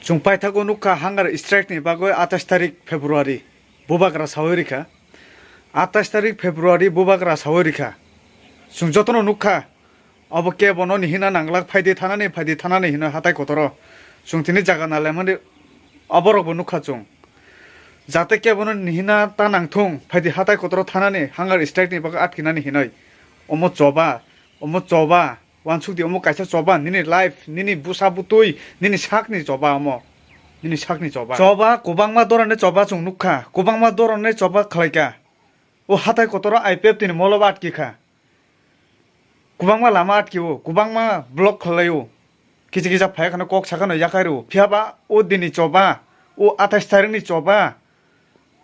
중파이타고 누카 한가르 스트라이크니 바고에 28 페브루아리 보바그라 사월이카 28 페브루아리 보바그라 사월이카 중저토노 누카 어버께 보노니 히나 낭락 파이디 타나니 히나 하타이 고토로 중티니 자가 날레만디 어버로보 누카 중 자테 깨보는 히나 따낭통 파이디 하타이 고토로 타나니 한가르 스트라이크니 바고 아트키나니 히너이 어머 좁아 완축디 어머 까이사 좁아 니니 라이프 니니 부사부토이 니니 샥니 좁아 어머 니니 샥니 좁아 고방마 도라네 좁아 중누카 고방마 도라네 좁아 클라이까 오 하타이 고토로 아이페프티니 몰로바 아트키카 고방마 라마 아트키오 고방마 블록 클라요 기지기자 파야카노 꼭 차가노 야카이루 피아바 오 디니 좁아 오 아타스타르니 좁아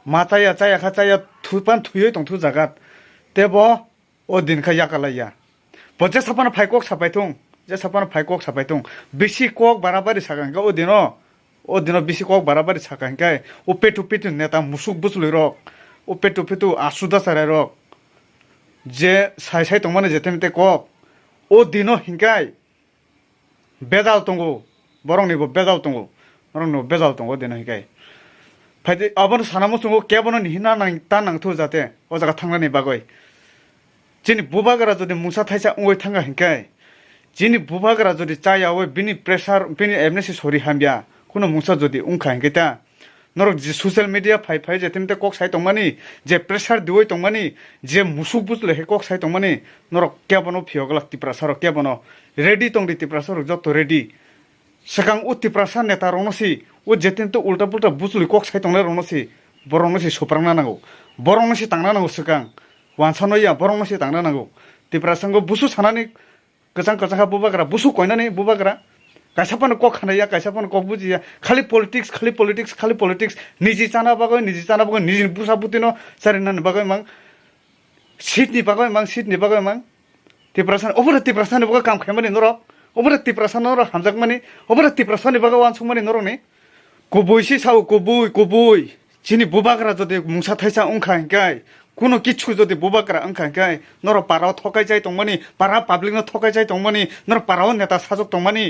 마타야 짜야 카짜야 투판 투요이 동투 자갓 대보 오 딘카 야칼라야 버제 사파나 파이꼭 사파이통 제 사파나 파이꼭 사파이통 비시 꼭 바라바리 사간가 어디노 비시 꼭 바라바리 사간가 오페투페투 네타 무숙 부슬이로 오페투페투 아수다 사라로 제 사이사이 동만에 제템때 꼭 어디노 힌가이 베달 동고 버롱니고 베달 동고 너는 베달 동고 어디노 힌가이 파이디 아버는 사나무송고 깨보는 히나낭 따낭 투자때 어자가 탕라니 바고이 지니 부바가라 저디 뭉사 타이사 옹고이 탕가 힌까이 지니 부바가라 저디 짜야오 비니 프레셔 비니 엠네시 소리 한비야 코노 뭉사 저디 옹카 힌겠다 너로 지 소셜 미디어 파이파이 제템때 꼭 사이 동만이 제 프레셔 두오이 동만이 제 무숙 부슬 해꼭 사이 동만이 너로 깨보노 피어글락 티프라사로 깨보노 레디 동디 티프라사로 저또 레디 세강 우 티프라사 네타 로노시 오 제템때 울타 불타 부슬 꼭 사이 동네 로노시 보로노시 소프랑나나고 보로노시 땅나나고 세강 완산노야 보롱노시 당나나고 디프라상고 부수 사나니 그장그장하 부바그라 부수 거이나니 부바그라 가샤파는 꼭 하나야 가샤파는 꼭 부지야 칼리 폴리틱스 니지 짜나 바고 니지 부사 부티노 사리나는 바고 망 시드니 바고 망 디프라산 오버라 디프라산이 바고 감 khai 노로 오버라 디프라산 노로 함작마니 오버라 디프라산이 바고 완숙마니 노로니 고보이시 사우 고보이 지니 부바그라 저데 뭉사 타이사 옹카인가 कुनो किच्छु जति बुबाकरा अंखांकाय नर पाराव थकाय जाय तंगमानि पारा पब्लिक न थकाय जाय तंगमानि नर पाराव नेता साजक तंगमानि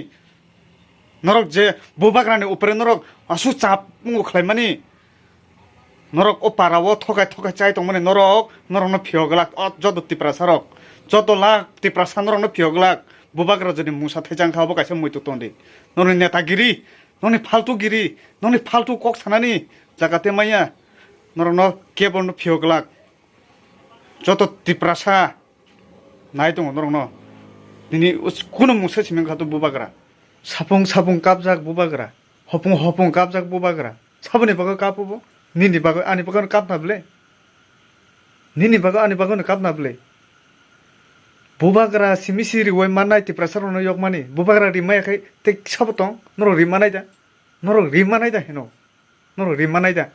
नरक जे बुबाकरानि उपरे नरक असु चाप मुंगो खलायमानि नरक ओ पाराव थकाय जाय तंगमानि नरक फियगलाक जद तिप्रा सरक जद लाख तिप्रा सानरन फियगलाक बुबाकरा जति मुसा थैजां खाबो कायसे मयतो तंदे नरनि नेतागिरि नरनि फालतु कक सानानि जागाते माया नरन केबन फियगलाक 저도 디프라사 나이동 너롱너 니니 꾸는 뭉서 지면 가도 무바그라 사봉 깝작 무바그라 허봉 깝작 무바그라 사분이 바가 까부보 니니 바가 아니 바가는 깝나블레 니니 바가 아니 바가는 깝나블레 무바그라 시미시리 왜 만나이 디프라사로는 욕마니 무바그라 리마야 카이 테 사보통 너로 리마나이다 해노 너로 리마나이다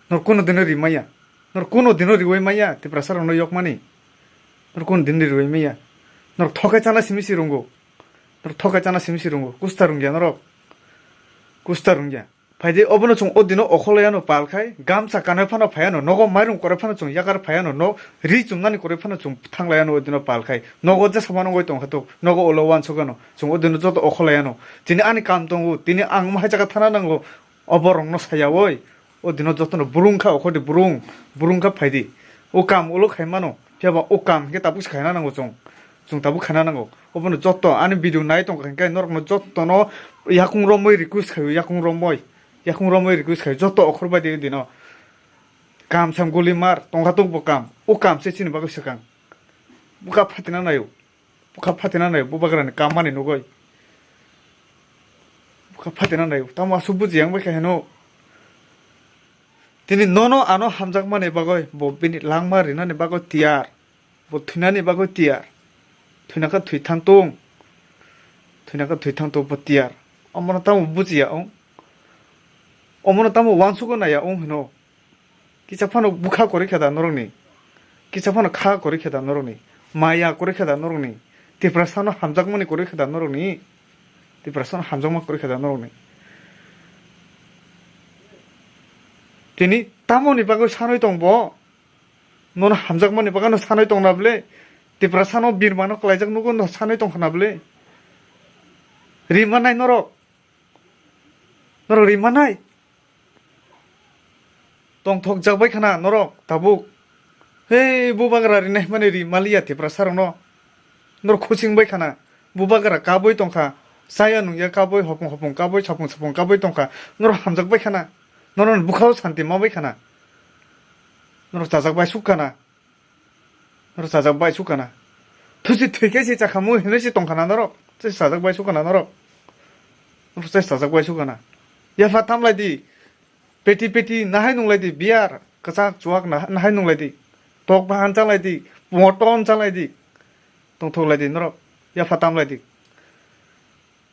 너 꾸는 드너 리마야 नर कोनो दिनो रिवै माया ते प्रसार न yok mani नर कोन दिन रिवै माया नर थका चाना सिमिसि रुंगो कुस्ता रुंगिया फाइदे अबनो chung odino okholयानो पालखाय गामसा कानो फानो फायानो नगो माइरुं करे फानो chung यागार फायानो न रि चुमनानि करे फानो chung थांलायानो odino पालखाय नगो जे सामानो गय तंखातो नगो ओलवान छगनो chung odino जत okholयानो तिनि आनि काम दंगो तिनि आं माहाय जागा थाना नांगो अबरंग न सायावै 어디노 저토노 부룽카 오코디 부룽카 파이디 오감 올로 카이마노 피아바 오감 게 따부시 카이나는 거좀 따부 카이나는 거 어버노 저토 아니 비디오 나이 동 카이까 너르노 저토노 야쿵 로모이 리쿠스 카이 야쿵 로모이 리쿠스 카이 저토 오코르바디 디노 감 참골리마르 동카동 보감 오감 세치니 바고 시강 부카 파티나나요 부바그라니 감마니 노고이 부카 파티나나요 타마 수부지 양바카 해노 Tini nono ano hamjakmani bagoi bo bini langmari nani bagoi tiar bo thunani bagoi tiar thunaka thuithang tong bo tiar amona tamu bujiya amona tamu wansugo naya hino kichapano bukha kore kheda norongni kichapano kha kore kheda norongni maya kore kheda norongni tiprasano hamjakmani kore kheda norongni tiprasano hamjakma kore kheda norongni तिनी तामोनि बागो सानै दंबो नन हामजाकमानि बागानो सानै दंनाब्ले तिप्रा सानो बिरमानो क्लाइजाक नुगो सानै दंखानाब्ले रिमानाय नरक norok rimanai tong thok jakbai khana norok tabuk hei bubagra rinai mane ri malia te prasarong no norok coaching bai khana bubagra kaboi tongkha saya nungya kaboi hopong hopong kaboi sapong sapong kaboi tongkha norok hamjakbai khana norok bukhao santi mabai khana norok chajakbai sukhana norok chajakbai sukhana thusi thekesi chakhamu henesi tongkhana norok chai chajakbai sukhana norok norok chai chajakbai sukhana yafa tamlai di peti peti nahai nunglai di biar kachak chuak nahai nunglai di tok bahan chalai di moton chalai di tongtholai di norok yafa tamlai di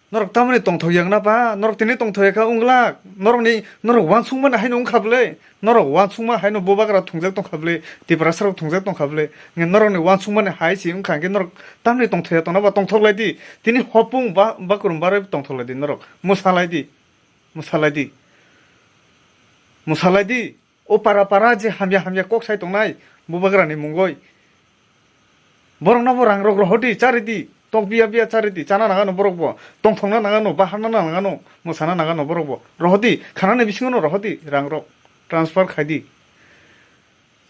norok tamani tongthok yang na ba norok tini tongthok ka unglak norok ni norok wansungma nahai nung khable norok wansungma haino bobagra thongjak tong khable tibrasarok thongjak tong khable nge norok ni wansungma ni hai si ungkhang ke norok tamni tongthok tong na ba tongthoklai di tini hopung ba kurum bare tongthoklai di norok musalai di musalai di o para je hamya kok sai tongnai bobagra ni mungoi borong na borang rok rohodi charidi tong biya charidi chana nagano borokbo tong thongna nagano bahana nagano musana nagano borokbo rohodi khanane bisingono rohodi rangrok transfer khaidi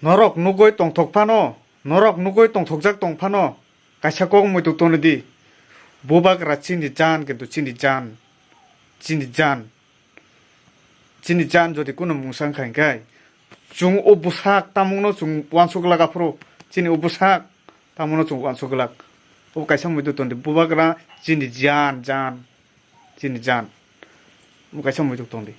norok nugoi tong thokpano norok nugoi tong thokjak tong phano kaisa kok moitu tonodi bobagra chini jan kintu chini jan jodi kuno mungsang khainkai chung obusak tamungno chung wansuglaga pro chini obusak tamono chung wansuglag o kaisa moitu tonde bobagra chini jan o kaisa moitu tonde